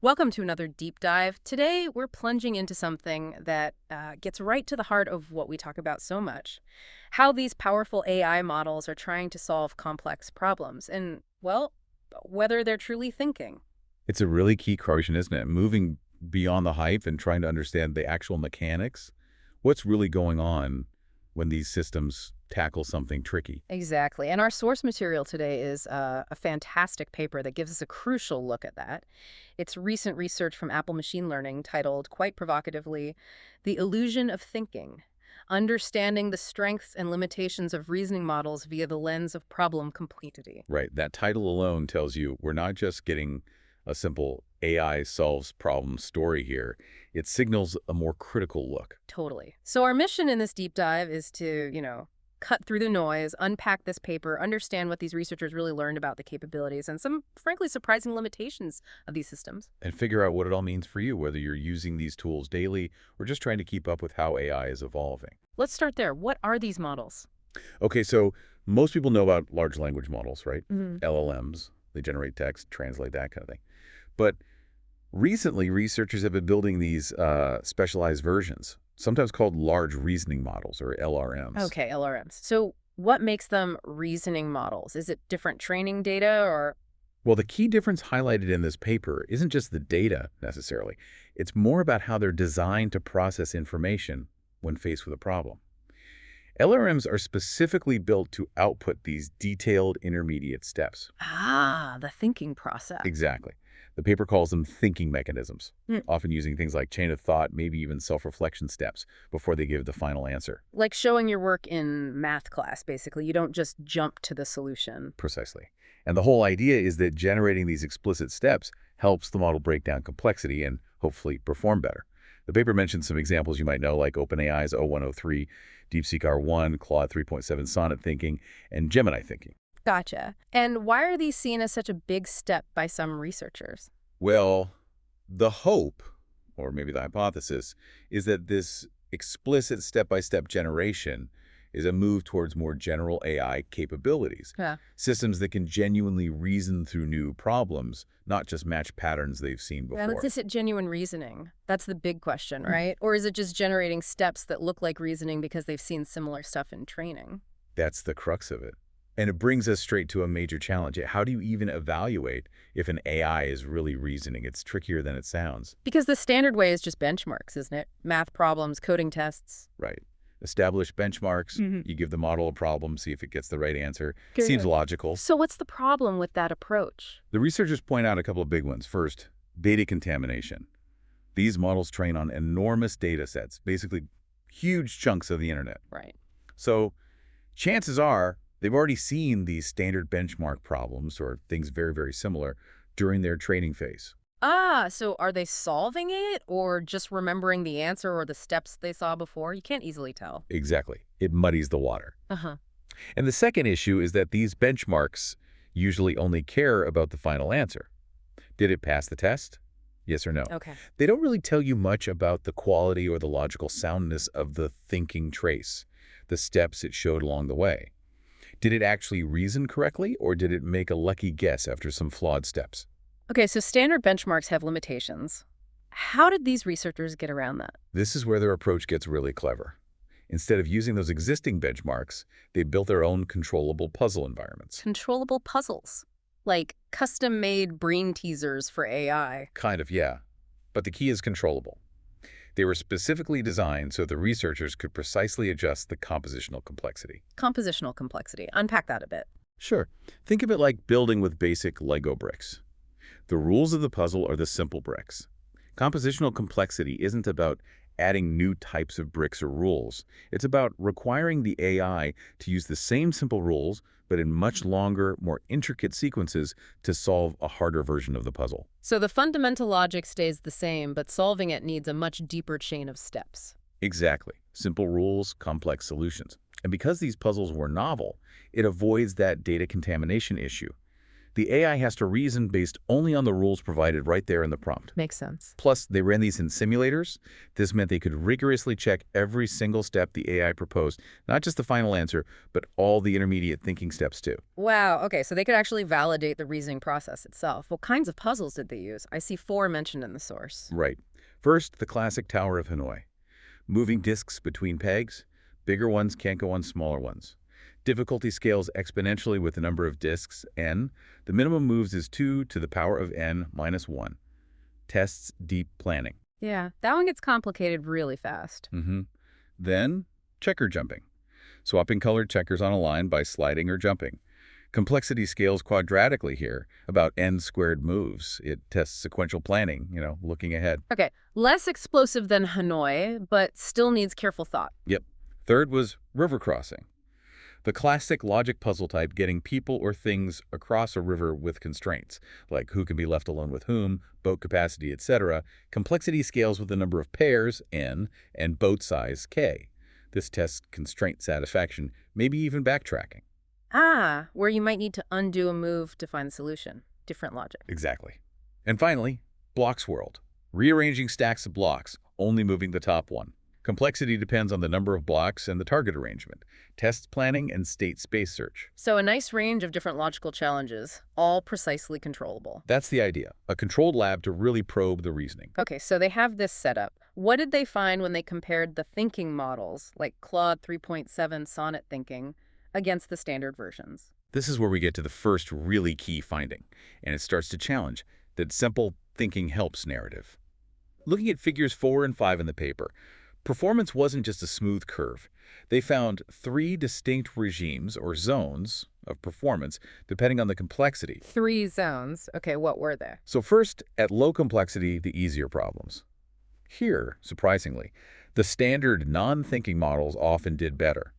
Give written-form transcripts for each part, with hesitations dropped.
Welcome to another deep dive. Today, we're plunging into something that gets right to the heart of what we talk about so much. How these powerful AI models are trying to solve complex problems and, well, whether they're truly thinking. It's a really key question, isn't it? Moving beyond the hype and trying to understand the actual mechanics. What's really going on when these systems tackle something tricky? Exactly. And our source material today is a fantastic paper that gives us a crucial look at that. It's recent research from Apple Machine Learning titled, quite provocatively, The Illusion of Thinking: Understanding the Strengths and Limitations of Reasoning Models via the Lens of Problem Complexity. Right. That title alone tells you we're not just getting a simple AI solves problem story here. It signals a more critical look. Totally. So our mission in this deep dive is to, cut through the noise, unpack this paper, understand what these researchers really learned about the capabilities and some, frankly, surprising limitations of these systems. And figure out what it all means for you, whether you're using these tools daily or just trying to keep up with how AI is evolving. Let's start there. What are these models? Okay, so most people know about large language models, right? Hmm. LLMs. They generate text, translate, that kind of thing. But recently, researchers have been building these specialized versions, sometimes called large reasoning models, or LRMs. Okay, LRMs. So what makes them reasoning models? Is it different training data or... Well, the key difference highlighted in this paper isn't just the data, necessarily. It's more about how they're designed to process information when faced with a problem. LRMs are specifically built to output these detailed intermediate steps. the thinking process. Exactly. The paper calls them thinking mechanisms, Mm. often using things like chain of thought, maybe even self-reflection steps before they give the final answer. Like showing your work in math class, basically. You don't just jump to the solution. Precisely. And the whole idea is that generating these explicit steps helps the model break down complexity and hopefully perform better. The paper mentions some examples you might know, like OpenAI's O103, DeepSeek R1, Claude 3.7 Sonnet thinking, and Gemini thinking. Gotcha. And why are these seen as such a big step by some researchers? Well, the hope, or maybe the hypothesis, is that this explicit step-by-step generation is a move towards more general AI capabilities, Yeah. systems that can genuinely reason through new problems, not just match patterns they've seen Well, before. is it genuine reasoning? That's the big question, right? Or is it just generating steps that look like reasoning because they've seen similar stuff in training? That's the crux of it. And it brings us straight to a major challenge. How do you even evaluate if an AI is really reasoning? It's trickier than it sounds. Because the standard way is just benchmarks, isn't it? Math problems, coding tests. Right. Establish benchmarks. Hmm. You give the model a problem, see if it gets the right answer. Seems Good. logical. So what's the problem with that approach? The researchers point out a couple of big ones. First, data contamination. These models train on enormous data sets, basically huge chunks of the internet. Right. So chances are they've already seen these standard benchmark problems or things very, very similar during their training phase. So are they solving it or just remembering the answer or the steps they saw before? You can't easily tell. Exactly. It muddies the water. Uh-huh. And the second issue is that these benchmarks usually only care about the final answer. Did it pass the test? Yes or no? Okay. They don't really tell you much about the quality or the logical soundness of the thinking trace, the steps it showed along the way. Did it actually reason correctly, or did it make a lucky guess after some flawed steps? Okay, so standard benchmarks have limitations. How did these researchers get around that? This is where their approach gets really clever. Instead of using those existing benchmarks, they built their own controllable puzzle environments. Controllable puzzles, like custom-made brain teasers for AI. Kind of, yeah. But the key is controllable. They were specifically designed so the researchers could precisely adjust the compositional complexity. Compositional complexity. Unpack that a bit. Sure. Think of it like building with basic Lego bricks. The rules of the puzzle are the simple bricks. Compositional complexity isn't about adding new types of bricks or rules. It's about requiring the AI to use the same simple rules, but in much longer, more intricate sequences to solve a harder version of the puzzle. So the fundamental logic stays the same, but solving it needs a much deeper chain of steps. Exactly. Simple rules, complex solutions. And because these puzzles were novel, it avoids that data contamination issue. The AI has to reason based only on the rules provided right there in the prompt. Makes sense. Plus, they ran these in simulators. This meant they could rigorously check every single step the AI proposed, not just the final answer, but all the intermediate thinking steps too. Wow, okay, so they could actually validate the reasoning process itself. What kinds of puzzles did they use? I see 4 mentioned in the source. Right. First, the classic Tower of Hanoi. Moving disks between pegs. Bigger ones can't go on smaller ones. Difficulty scales exponentially with the number of disks, n. The minimum moves is 2 to the power of n minus 1. Tests deep planning. Yeah, that one gets complicated really fast. Then, checker jumping. Swapping colored checkers on a line by sliding or jumping. Complexity scales quadratically here, about n squared moves. It tests sequential planning, looking ahead. Okay, less explosive than Hanoi, but still needs careful thought. Yep. Third was river crossing. The classic logic puzzle type, getting people or things across a river with constraints, like who can be left alone with whom, boat capacity, etc. Complexity scales with the number of pairs, n, and boat size, k. This tests constraint satisfaction, maybe even backtracking. Ah, where you might need to undo a move to find the solution. Different logic. Exactly. And finally, blocks world. Rearranging stacks of blocks, only moving the top one. Complexity depends on the number of blocks and the target arrangement, test planning, and state space search. So a nice range of different logical challenges, all precisely controllable. That's the idea, a controlled lab to really probe the reasoning. Okay, so they have this set up. What did they find when they compared the thinking models, like Claude 3.7 Sonnet Thinking, against the standard versions? This is where we get to the first really key finding, and it starts to challenge that simple thinking helps narrative. Looking at figures 4 and 5 in the paper, performance wasn't just a smooth curve. They found 3 distinct regimes or zones of performance depending on the complexity. 3 zones. Okay, what were they? So first, at low complexity, the easier problems. Here, surprisingly, the standard non-thinking models often did better.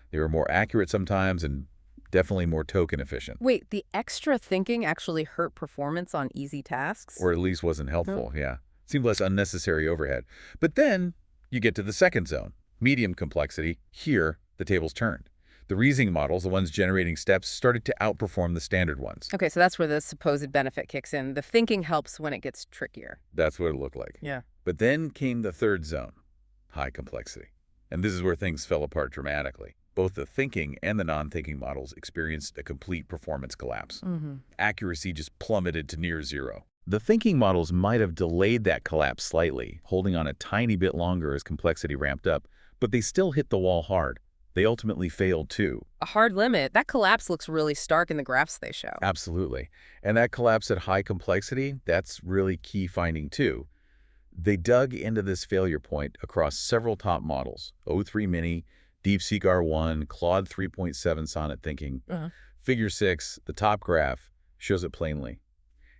They were more accurate sometimes and definitely more token efficient. Wait, the extra thinking actually hurt performance on easy tasks? Or at least wasn't helpful, yeah. Seemed less unnecessary overhead. But then you get to the second zone, medium complexity. Here, the tables turned. The reasoning models, the ones generating steps, started to outperform the standard ones. Okay, so that's where the supposed benefit kicks in. The thinking helps when it gets trickier. That's what it looked like. Yeah. But then came the third zone, high complexity. And this is where things fell apart dramatically. Both the thinking and the non-thinking models experienced a complete performance collapse. Accuracy just plummeted to near zero. The thinking models might have delayed that collapse slightly, holding on a tiny bit longer as complexity ramped up, but they still hit the wall hard. They ultimately failed too. A hard limit. That collapse looks really stark in the graphs they show. Absolutely. And that collapse at high complexity, that's really key finding too. They dug into this failure point across several top models, O3 Mini, DeepSeek R1, Claude 3.7 Sonnet Thinking. Figure 6, the top graph, shows it plainly.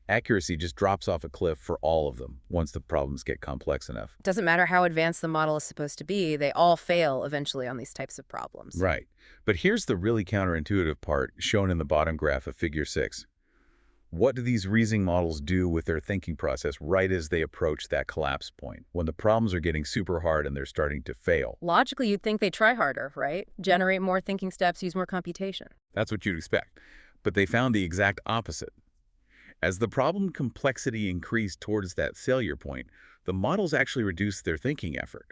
Accuracy just drops off a cliff for all of them once the problems get complex enough. Doesn't matter how advanced the model is supposed to be, they all fail eventually on these types of problems. Right. But here's the really counterintuitive part shown in the bottom graph of Figure 6. What do these reasoning models do with their thinking process right as they approach that collapse point, when the problems are getting super hard and they're starting to fail? Logically, you'd think they try harder, right? Generate more thinking steps, use more computation. That's what you'd expect. But they found the exact opposite. As the problem complexity increased towards that failure point, the models actually reduced their thinking effort.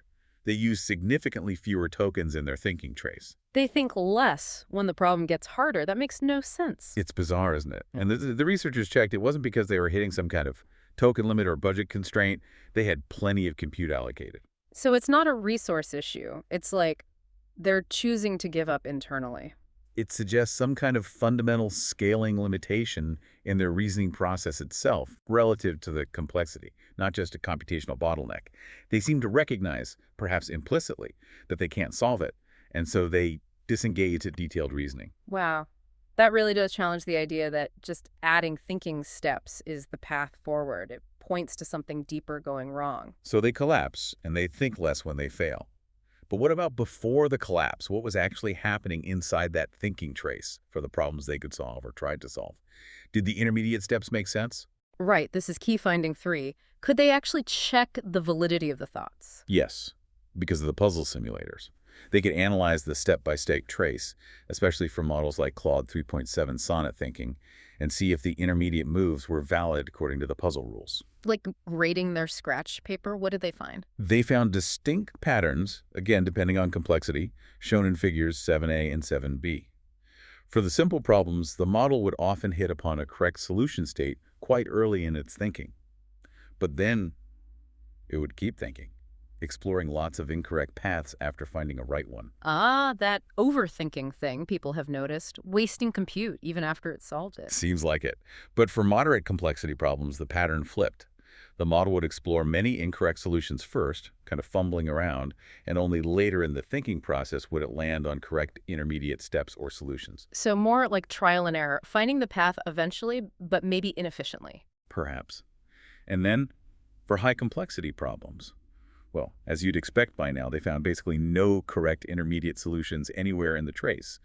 They use significantly fewer tokens in their thinking trace. They think less when the problem gets harder. That makes no sense. It's bizarre, isn't it? And the researchers checked, it wasn't because they were hitting some kind of token limit or budget constraint. They had plenty of compute allocated. So it's not a resource issue. It's like they're choosing to give up internally. It suggests some kind of fundamental scaling limitation in their reasoning process itself relative to the complexity, not just a computational bottleneck. They seem to recognize, perhaps implicitly, that they can't solve it, and so they disengage at detailed reasoning. Wow. That really does challenge the idea that just adding thinking steps is the path forward. It points to something deeper going wrong. So they collapse, and they think less when they fail. But what about before the collapse? What was actually happening inside that thinking trace for the problems they could solve or tried to solve? Did the intermediate steps make sense? Right, this is key finding 3. Could they actually check the validity of the thoughts? Yes, because of the puzzle simulators. They could analyze the step-by-step trace, especially for models like Claude 3.7 Sonnet Thinking, and see if the intermediate moves were valid according to the puzzle rules. Like grading their scratch paper, what did they find? They found distinct patterns, again depending on complexity, shown in figures 7a and 7b. For the simple problems, the model would often hit upon a correct solution state quite early in its thinking. But then it would keep thinking, exploring lots of incorrect paths after finding a right one. Ah, that overthinking thing people have noticed, wasting compute even after it solved it. Seems like it. But for moderate complexity problems, the pattern flipped. The model would explore many incorrect solutions first, kind of fumbling around, and only later in the thinking process would it land on correct intermediate steps or solutions. So more like trial and error, finding the path eventually, but maybe inefficiently. Perhaps. And then, for high complexity problems, well, as you'd expect by now, they found basically no correct intermediate solutions anywhere in the trace.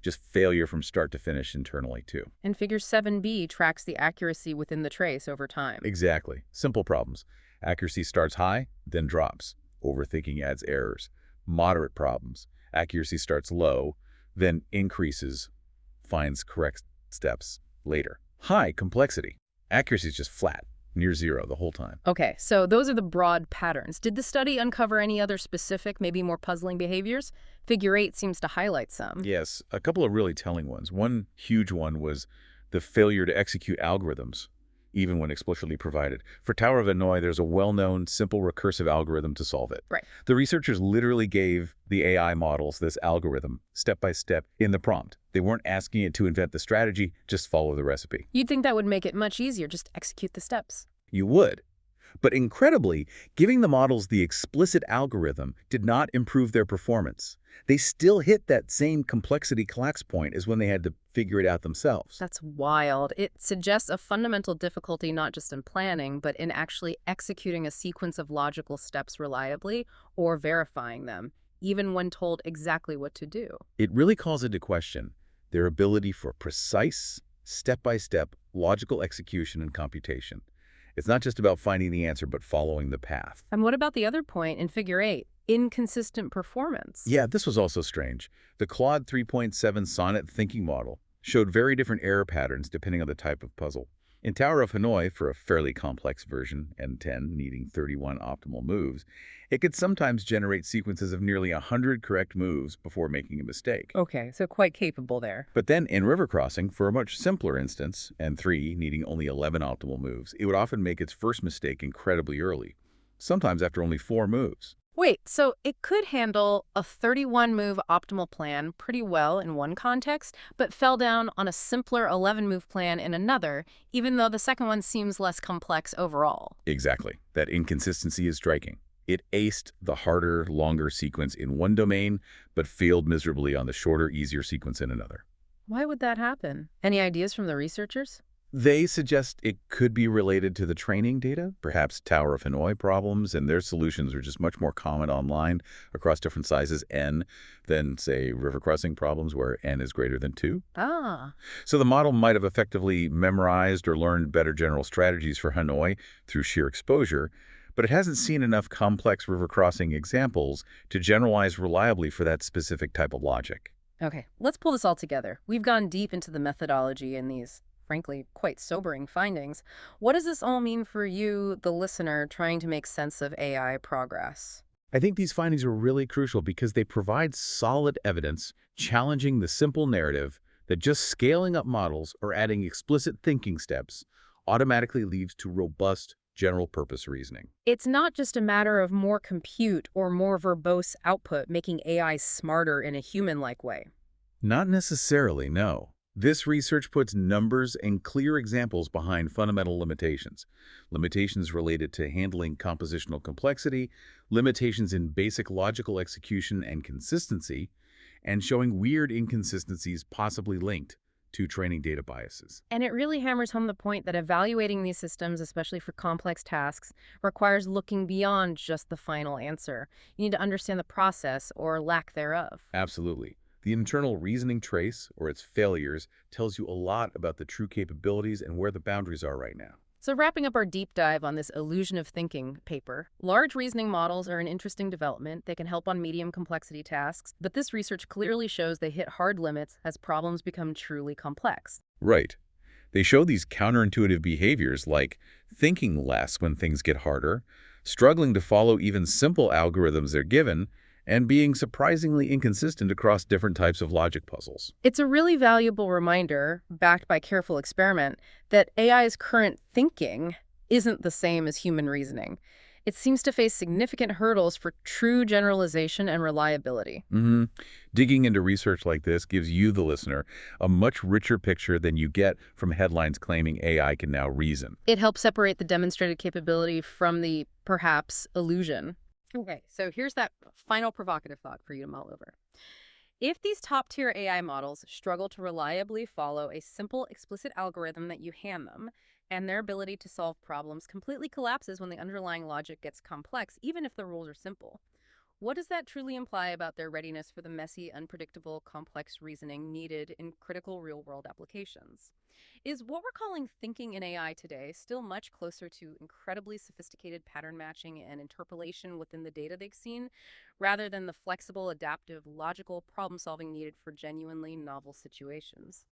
Just failure from start to finish internally, too. And figure 7b tracks the accuracy within the trace over time. Exactly. Simple problems. Accuracy starts high, then drops. Overthinking adds errors. Moderate problems. Accuracy starts low, then increases, finds correct steps later. High complexity. Accuracy is just flat, near zero the whole time. Okay, so those are the broad patterns. Did the study uncover any other specific, maybe more puzzling behaviors? Figure 8 seems to highlight some. Yes, a couple of really telling ones. One huge one was the failure to execute algorithms, even when explicitly provided. For Tower of Hanoi, there's a well-known, simple recursive algorithm to solve it. Right. The researchers literally gave the AI models this algorithm, step by step, in the prompt. They weren't asking it to invent the strategy, just follow the recipe. You'd think that would make it much easier, just execute the steps. You would. But incredibly, giving the models the explicit algorithm did not improve their performance. They still hit that same complexity collapse point as when they had to figure it out themselves. That's wild. It suggests a fundamental difficulty not just in planning, but in actually executing a sequence of logical steps reliably or verifying them, even when told exactly what to do. It really calls into question their ability for precise, step-by-step, logical execution and computation. It's not just about finding the answer, but following the path. And what about the other point in Figure 8? Inconsistent performance. Yeah, this was also strange. The Claude 3.7 Sonnet thinking model showed very different error patterns depending on the type of puzzle. In Tower of Hanoi, for a fairly complex version, N10 needing 31 optimal moves, it could sometimes generate sequences of nearly 100 correct moves before making a mistake. Okay, so quite capable there. But then in River Crossing, for a much simpler instance, N3 needing only 11 optimal moves, it would often make its first mistake incredibly early, sometimes after only 4 moves. Wait, so it could handle a 31-move optimal plan pretty well in one context, but fell down on a simpler 11-move plan in another, even though the second one seems less complex overall. Exactly. That inconsistency is striking. It aced the harder, longer sequence in one domain, but failed miserably on the shorter, easier sequence in another. Why would that happen? Any ideas from the researchers? They suggest it could be related to the training data, perhaps Tower of Hanoi problems, and their solutions are just much more common online across different sizes n than, say, river crossing problems where n is greater than 2. Ah, So the model might have effectively memorized or learned better general strategies for Hanoi through sheer exposure, but it hasn't seen enough complex river crossing examples to generalize reliably for that specific type of logic. okay. Let's pull this all together. We've gone deep into the methodology in these frankly, quite sobering findings. What does this all mean for you, the listener, trying to make sense of AI progress? I think these findings are really crucial because they provide solid evidence challenging the simple narrative that just scaling up models or adding explicit thinking steps automatically leads to robust general-purpose reasoning. It's not just a matter of more compute or more verbose output making AI smarter in a human-like way. Not necessarily, no. This research puts numbers and clear examples behind fundamental limitations. Limitations related to handling compositional complexity, limitations in basic logical execution and consistency, and showing weird inconsistencies possibly linked to training data biases. And it really hammers home the point that evaluating these systems, especially for complex tasks, requires looking beyond just the final answer. You need to understand the process or lack thereof. Absolutely. The internal reasoning trace, or its failures, tells you a lot about the true capabilities and where the boundaries are right now. So wrapping up our deep dive on this illusion of thinking paper, large reasoning models are an interesting development. They can help on medium complexity tasks, but this research clearly shows they hit hard limits as problems become truly complex. Right. They show these counterintuitive behaviors like thinking less when things get harder, struggling to follow even simple algorithms they're given, and being surprisingly inconsistent across different types of logic puzzles. It's a really valuable reminder, backed by careful experiment, that AI's current thinking isn't the same as human reasoning. It seems to face significant hurdles for true generalization and reliability. hmm Digging into research like this gives you, the listener, a much richer picture than you get from headlines claiming AI can now reason. It helps separate the demonstrated capability from the, perhaps, illusion. Okay, so here's that final provocative thought for you to mull over. If these top-tier AI models struggle to reliably follow a simple, explicit algorithm that you hand them, and their ability to solve problems completely collapses when the underlying logic gets complex, even if the rules are simple, what does that truly imply about their readiness for the messy, unpredictable, complex reasoning needed in critical real-world applications? Is what we're calling thinking in AI today still much closer to incredibly sophisticated pattern matching and interpolation within the data they've seen, rather than the flexible, adaptive, logical problem solving needed for genuinely novel situations?